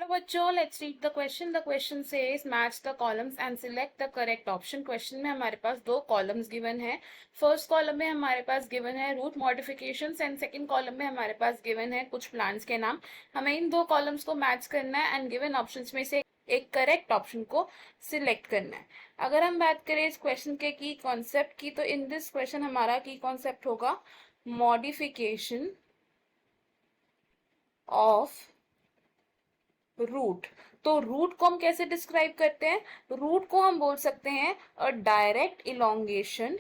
Hello बच्चों, let's read the question. The question says match the columns and select the correct option. Question में हमारे पास दो columns given है. First column में हमारे पास given है root modifications and second column में हमारे पास given है कुछ plants के नाम. हमें इन दो columns को match करना है and given options में से एक करेक्ट ऑप्शन को सिलेक्ट करना है. अगर हम बात करें इस क्वेश्चन के की कॉन्सेप्ट की, तो इन दिस क्वेश्चन हमारा की कॉन्सेप्ट होगा मॉडिफिकेशन ऑफ रूट. तो रूट को हम कैसे डिस्क्राइब करते हैं? रूट को हम बोल सकते हैं अ डायरेक्ट इलोंगेशन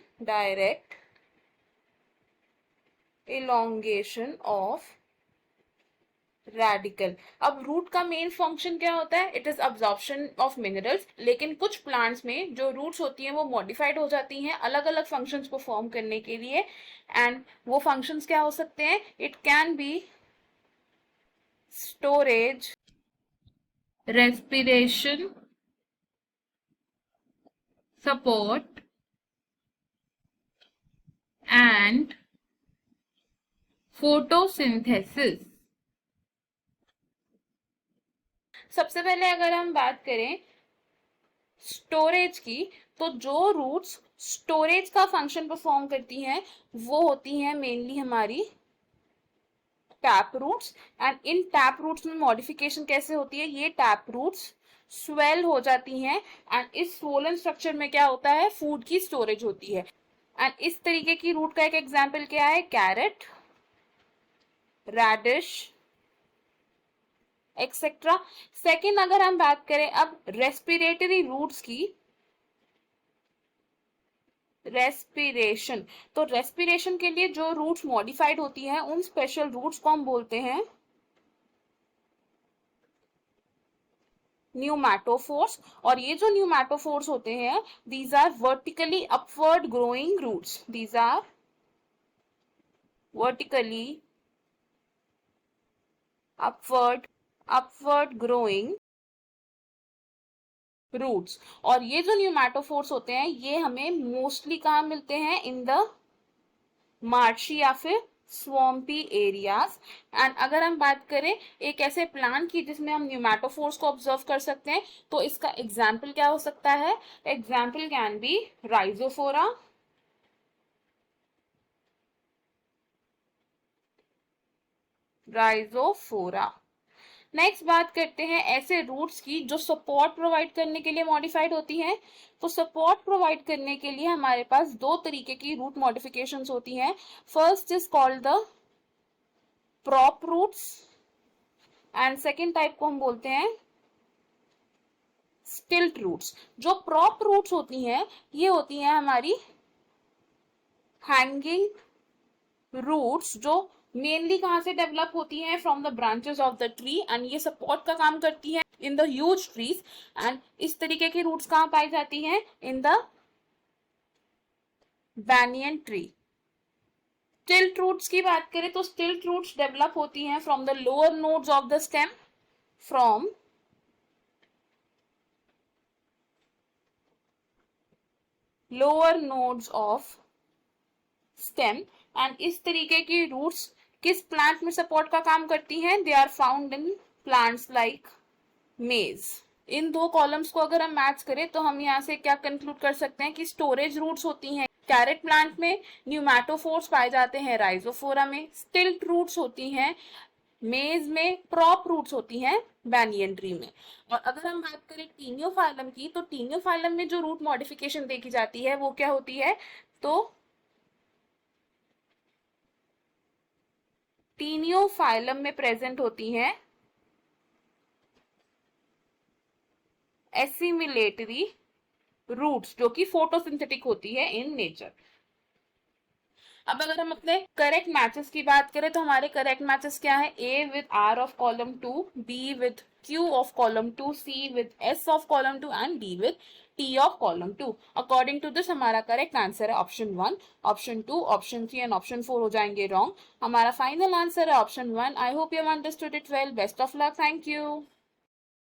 ऑफ रेडिकल. अब रूट का मेन फंक्शन क्या होता है? It is absorption of minerals. लेकिन कुछ प्लांट्स में जो रूट्स होती हैं वो मॉडिफाइड हो जाती हैं अलग अलग फंक्शंस परफॉर्म करने के लिए. एंड वो फंक्शंस क्या हो सकते हैं? It can be storage, respiration, support and photosynthesis. सबसे पहले अगर हम बात करें स्टोरेज की, तो जो रूट्स स्टोरेज का फंक्शन परफॉर्म करती हैं वो होती हैं मेनली हमारी tap roots. And in tap roots में मॉडिफिकेशन कैसे होती है? ये टैप रूट्स स्वेल हो जाती हैं एंड इस स्वोलन स्ट्रक्चर में क्या होता है? फूड की स्टोरेज होती है. एंड इस तरीके की रूट का एक एग्जांपल क्या है? Carat, reddish etcetera. सेकेंड अगर हम बात करें अब रेस्पिरेटरी रूट्स की, रेस्पिरेशन, तो रेस्पिरेशन के लिए जो रूट्स मॉडिफाइड होती हैं उन स्पेशल रूट्स को हम बोलते हैं न्यूमैटोफोर्स. और ये जो न्यूमैटोफोर्स होते हैं, these are vertically upward growing roots. These are vertically upward growing roots. और ये जो न्यूमैटोफोर्स होते हैं ये हमें मोस्टली कहाँ मिलते हैं? इन द मार्शी या फिर स्वम्पी एरियाज. एंड अगर हम बात करें एक ऐसे प्लांट की जिसमें हम न्यूमैटोफोर्स को ऑब्जर्व कर सकते हैं, तो इसका एग्जाम्पल क्या हो सकता है? Example can be Rhizophora, next बात करते हैं ऐसे रूट्स की जो सपोर्ट प्रोवाइड करने के लिए मॉडिफाइड होती हैं. तो सपोर्ट प्रोवाइड करने के लिए हमारे पास दो तरीके की रूट मॉडिफिकेशंस होती हैं. First is called the prop roots and second type को हम बोलते हैं स्टिल्ट रूट्स. जो प्रॉप रूट्स होती हैं ये होती हैं हमारी हैंगिंग रूट्स, जो मेनली कहां से डेवलप होती हैं? From the branches of the tree. And ये सपोर्ट का काम करती है in the huge trees. And इस तरीके की रूट्स कहां पाई जाती हैं? In the banyan tree. Stilt roots की बात करें तो स्टिल्ट रूट्स डेवलप होती हैं from the lower nodes of the stem, from lower nodes of stem. And इस तरीके की रूट्स किस प्लांट में सपोर्ट का काम करती हैं? They are found in plants like maize. इन दो कॉलम्स को अगर हम मैच करें तो हम यहाँ से क्या कंक्लूड कर सकते हैं कि स्टोरेज रूट्स होती हैं कैरेट प्लांट में, न्यूमैटोफोर्स पाए जाते हैं राइजोफोरा में, स्टिल्ट रूट्स होती हैं मेज में, प्रॉप रूट्स होती हैं बैनियन ट्री में. और अगर हम बात करें टीनियोफाइलम की, तो टीनियोफाइलम में जो रूट मॉडिफिकेशन देखी जाती है वो क्या होती है? तो टीनियोफाइलम में प्रेजेंट होती हैं एसिमिलेटरी रूट्स जो कि फोटोसिंथेटिक होती है इन नेचर. अब अगर हम अपने करेक्ट मैचेस की बात करें तो हमारे करेक्ट मैचेस क्या है? A with R of column 2, B with Q of column 2, C with S of column 2 and D with T of column 2. According to this हमारा करेक्ट आंसर है option 1, option 2, option 3 and option 4 हो जाएंगे wrong. हमारा final answer है option 1. I hope you have understood it well. Best of luck. Thank you.